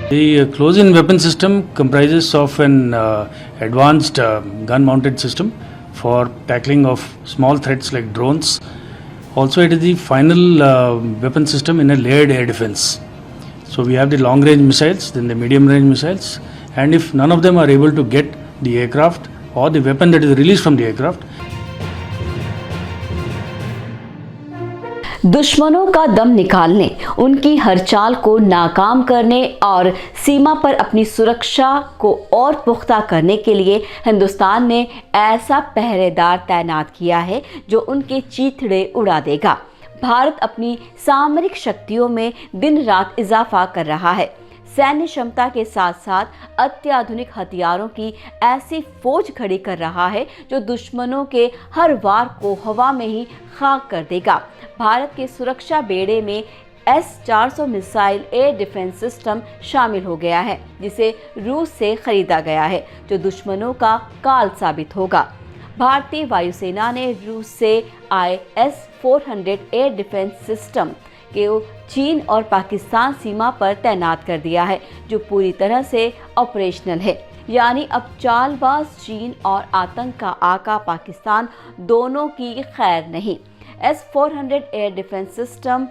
The close-in weapon system comprises of an advanced gun-mounted system for tackling of small threats like drones. Also, it is the final weapon system in a layered air defense. So we have the long-range missiles, then the medium-range missiles, and if none of them are able to get the aircraft or the weapon that is released from the aircraft, दुश्मनों का दम निकालने, उनकी हर चाल को नाकाम करने और सीमा पर अपनी सुरक्षा को और पुख्ता करने के लिए हिंदुस्तान ने ऐसा पहरेदार तैनात किया है जो उनके चीथड़े उड़ा देगा। भारत अपनी सामरिक शक्तियों में दिन रात इजाफा कर रहा है। सैन्य क्षमता के साथ साथ अत्याधुनिक हथियारों की ऐसी फौज खड़ी कर रहा है जो दुश्मनों के हर वार को हवा में ही खाक कर देगा। भारत के सुरक्षा बेड़े में S-400 missile air defence system शामिल हो गया है, जिसे रूस से खरीदा गया है, जो दुश्मनों का काल साबित होगा। भारतीय वायुसेना ने रूस से आए S-400 एयर डिफेंस सिस्टम को चीन और पाकिस्तान सीमा पर तैनात कर दिया है, जो पूरी तरह से ऑपरेशनल है। यानी अब चालबाज चीन और आतंक का आका पाकिस्तान दोनों की खैर नहीं। S-400 एयर डिफेंस सिस्टम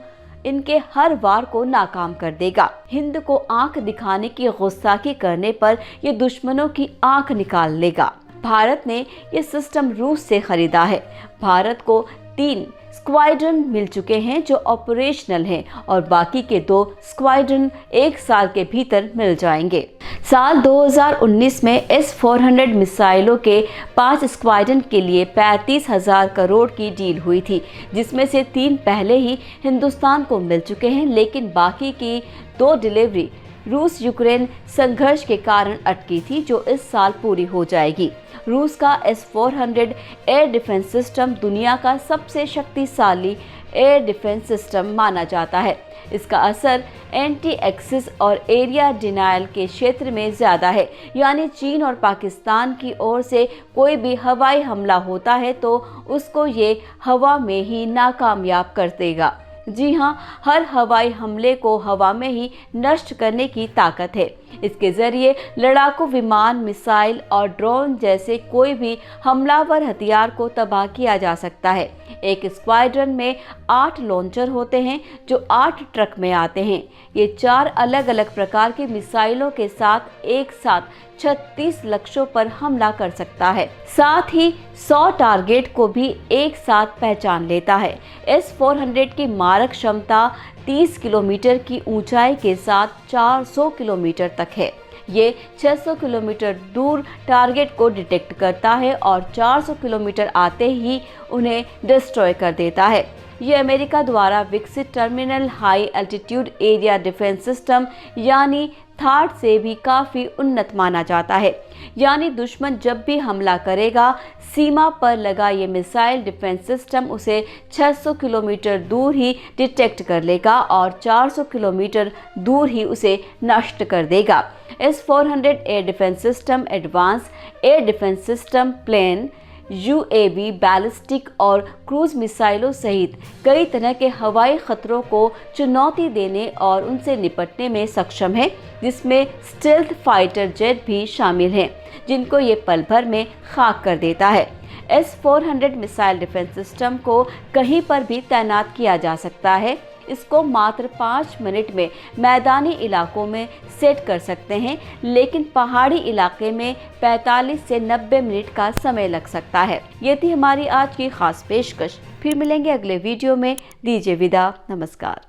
इनके हर वार को नाकाम कर देगा। हिंद को आंख दिखाने की गुस्ताखी करने पर ये दुश्मनों की आंख निकाल लेगा। भारत ने ये सिस्टम रूस से खरीदा है। भारत को 3 स्क्वाड्रन मिल चुके हैं जो ऑपरेशनल हैं और बाकी के 2 स्क्वाड्रन 1 साल के भीतर मिल जाएंगे। साल 2019 में S-400 मिसाइलों के 5 स्क्वाड्रन के लिए 35,000 करोड़ की डील हुई थी, जिसमें से 3 पहले ही हिंदुस्तान को मिल चुके हैं, लेकिन बाकी की 2 डिलीवरी रूस यूक्रेन संघर्ष के कारण अटकी थी, जो इस साल पूरी हो जाएगी। रूस का S-400 एयर डिफेंस सिस्टम दुनिया का सबसे शक्तिशाली एयर डिफेंस सिस्टम माना जाता है। इसका असर एंटी एक्सिस और एरिया डिनायल के क्षेत्र में ज़्यादा है, यानी चीन और पाकिस्तान की ओर से कोई भी हवाई हमला होता है तो उसको ये हवा में ही नाकामयाब कर देगा। जी हाँ, हर हवाई हमले को हवा में ही नष्ट करने की ताकत है। इसके जरिए लड़ाकू विमान, मिसाइल और ड्रोन जैसे कोई भी हमलावर हथियार को तबाह किया जा सकता है। एक स्क्वाड्रन में 8 लॉन्चर होते हैं जो 8 ट्रक में आते हैं। ये 4 अलग अलग प्रकार की मिसाइलों के साथ एक साथ 36 लक्ष्यों पर हमला कर सकता है। साथ ही 100 टारगेट को भी एक साथ पहचान लेता है। S-400 की मारक क्षमता 30 किलोमीटर की ऊंचाई के साथ 400 किलोमीटर तक है। ये 600 किलोमीटर दूर टारगेट को डिटेक्ट करता है और 400 किलोमीटर आते ही उन्हें डिस्ट्रॉय कर देता है। ये अमेरिका द्वारा विकसित terminal high altitude area defence system यानी थार्ड से भी काफ़ी उन्नत माना जाता है। यानी दुश्मन जब भी हमला करेगा, सीमा पर लगा ये मिसाइल डिफेंस सिस्टम उसे 600 किलोमीटर दूर ही डिटेक्ट कर लेगा और 400 किलोमीटर दूर ही उसे नष्ट कर देगा। S-400 air defence system advance air defence system plane, UAV, ballistic और क्रूज मिसाइलों सहित कई तरह के हवाई खतरों को चुनौती देने और उनसे निपटने में सक्षम है, जिसमें स्टेल्थ फाइटर जेट भी शामिल हैं, जिनको ये पल भर में खाक कर देता है। S-400 मिसाइल डिफेंस सिस्टम को कहीं पर भी तैनात किया जा सकता है। इसको मात्र 5 मिनट में मैदानी इलाकों में सेट कर सकते हैं, लेकिन पहाड़ी इलाके में 45 से 90 मिनट का समय लग सकता है। ये थी हमारी आज की खास पेशकश। फिर मिलेंगे अगले वीडियो में। दीजिए विदा। नमस्कार।